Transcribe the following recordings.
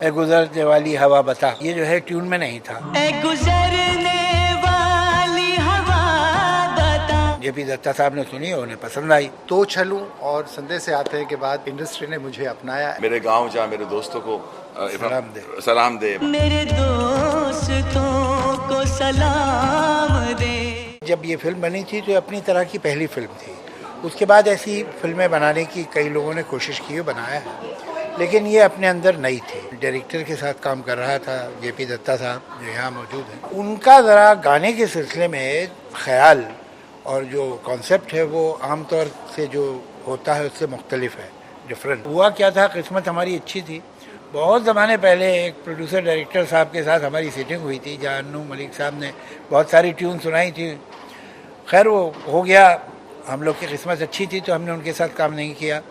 ए गुजरने वाली हवा बता, ये जो है ट्यून में नहीं था। ए गुजरने वाली हवा बता। जेपी दत्ता साहब ने सुनी और उन्हें पसंद आई। तो चलूं और संदेश से आते हैं के बाद इंडस्ट्री ने मुझे अपनाया। मेरे गांव जा मेरे दोस्तों को सलाम दे। मेरे दोस्तों को सलाम दे। जब ये फिल्म बनी थी तो अपनी तरह की पहली फिल्म थी। उसके बाद ऐसी फिल्में बनाने की कई लोगों ने कोशिश की, बनाया है, लेकिन ये अपने अंदर नई थी। डायरेक्टर के साथ काम कर रहा था जेपी दत्ता साहब, जो यहाँ मौजूद हैं। उनका ज़रा गाने के सिलसिले में ख्याल और जो कॉन्सेप्ट है वो आमतौर से जो होता है उससे मुख्तलिफ है, डिफरेंट। हुआ क्या था, किस्मत हमारी अच्छी थी। बहुत ज़माने पहले एक प्रोड्यूसर डायरेक्टर साहब के साथ हमारी सीटिंग हुई थी, जहाँ अन्नू मलिक साहब ने बहुत सारी ट्यून सुनाई थी। खैर वो हो गया, हम लोग की किस्मत अच्छी थी तो हमने उनके साथ काम नहीं किया।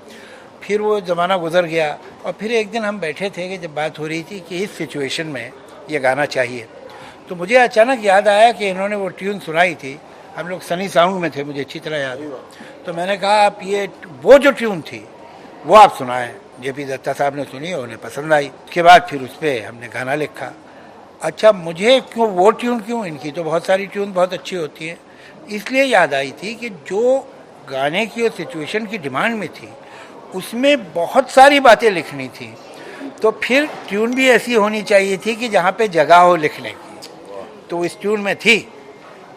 फिर वो ज़माना गुजर गया और फिर एक दिन हम बैठे थे कि जब बात हो रही थी कि इस सिचुएशन में ये गाना चाहिए, तो मुझे अचानक याद आया कि इन्होंने वो ट्यून सुनाई थी। हम लोग सनी साउंड में थे, मुझे अच्छी तरह याद है। तो मैंने कहा आप ये वो जो ट्यून थी वो आप सुनाएं। जेपी दत्ता साहब ने सुनी और उन्हें पसंद आई। उसके बाद फिर उस पर हमने गाना लिखा। अच्छा, मुझे क्यों वो ट्यून, क्यों, इनकी तो बहुत सारी ट्यून बहुत अच्छी होती हैं, इसलिए याद आई थी कि जो गाने की और सिचुएशन की डिमांड में थी उसमें बहुत सारी बातें लिखनी थी। तो फिर ट्यून भी ऐसी होनी चाहिए थी कि जहाँ पे जगह हो लिखने की, तो इस ट्यून में थी,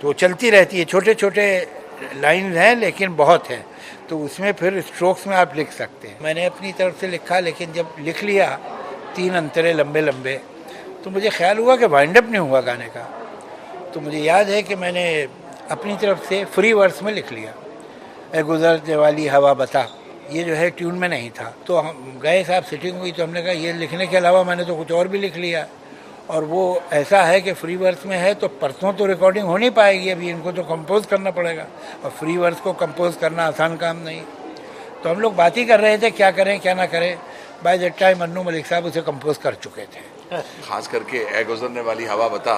तो चलती रहती है। छोटे छोटे लाइन हैं लेकिन बहुत है, तो उसमें फिर स्ट्रोक्स में आप लिख सकते हैं। मैंने अपनी तरफ से लिखा, लेकिन जब लिख लिया 3 अंतरे लंबे लंबे, तो मुझे ख्याल हुआ कि वाइंड अप नहीं हुआ गाने का। तो मुझे याद है कि मैंने अपनी तरफ से फ्री वर्स में लिख लिया, ए गुजरने वाली हवा बता। ये जो है ट्यून में नहीं था। तो हम गए, साहब सीटिंग हुई, तो हमने कहा ये लिखने के अलावा मैंने तो कुछ और भी लिख लिया, और वो ऐसा है कि फ्री वर्स में है तो परसों तो रिकॉर्डिंग हो नहीं पाएगी, अभी इनको तो कंपोज करना पड़ेगा, और फ्री वर्स को कंपोज करना आसान काम नहीं। तो हम लोग बात ही कर रहे थे क्या करें क्या ना करें। By that time Annu Malik साहब उसे कंपोज कर चुके थे। खास करके ए गुजरने वाली हवा बता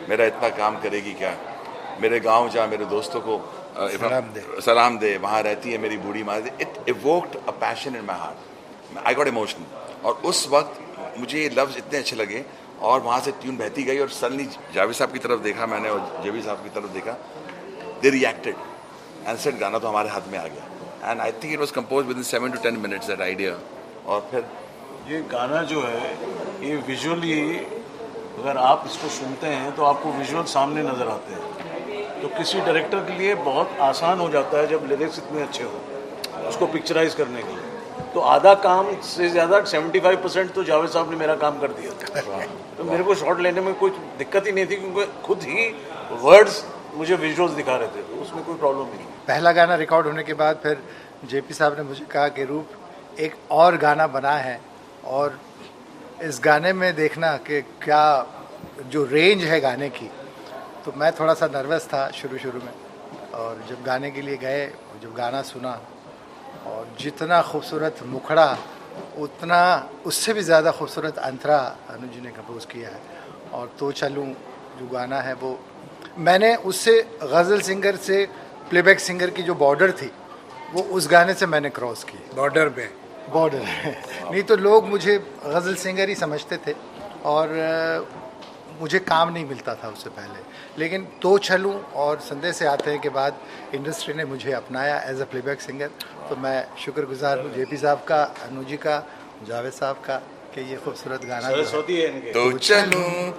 मेरा इतना काम करेगी क्या। मेरे गांव जा मेरे दोस्तों को सलाम दे, वहाँ रहती है मेरी बूढ़ी माँ। It evoked a passion in my heart. I got emotional, और उस वक्त मुझे ये लफ्ज़ इतने अच्छे लगे, और वहाँ से ट्यून बहती गई, और सडनली जावेद साहब की तरफ देखा मैंने और जेबी साहब की तरफ देखा। दे रिएक्टेड एंड सेड गाना तो हमारे हाथ में आ गया। And I think it was compose with in 7 to 10 minutes that idea. और फिर ये गाना जो है ये विजुअली अगर आप इसको सुनते हैं तो आपको विजुअल सामने नज़र आते हैं, तो किसी डायरेक्टर के लिए बहुत आसान हो जाता है जब लिरिक्स इतने अच्छे हो उसको पिक्चराइज करने के लिए। तो आधा काम से ज़्यादा 75% तो जावेद साहब ने मेरा काम कर दिया था। तो मेरे को शॉट लेने में कोई दिक्कत ही नहीं थी, क्योंकि खुद ही वर्ड्स मुझे विजुअल्स दिखा रहे थे, तो उसमें कोई प्रॉब्लम नहीं। पहला गाना रिकॉर्ड होने के बाद फिर जेपी साहब ने मुझे कहा कि रूप एक और गाना बना है, और इस गाने में देखना कि क्या जो रेंज है गाने की। तो मैं थोड़ा सा नर्वस था शुरू में, और जब गाने के लिए गए, जब गाना सुना, और जितना खूबसूरत मुखड़ा उतना उससे भी ज़्यादा खूबसूरत अंतरा अनुज जी ने कंपोज किया है। और तो चलूं जो गाना है वो मैंने उससे गज़ल सिंगर से प्लेबैक सिंगर की जो बॉर्डर थी वो उस गाने से मैंने क्रॉस की। बॉर्डर पे बॉर्डर नहीं तो लोग मुझे गज़ल सिंगर ही समझते थे, और मुझे काम नहीं मिलता था उससे पहले। लेकिन तो चलूं और संदेश से आते हैं के बाद इंडस्ट्री ने मुझे अपनाया एज अ प्लेबैक सिंगर। तो मैं शुक्रगुजार हूँ जेपी साहब का, अनु जी का, जावेद साहब का, कि ये खूबसूरत गाना सरस्वती है इनके। तो चलूं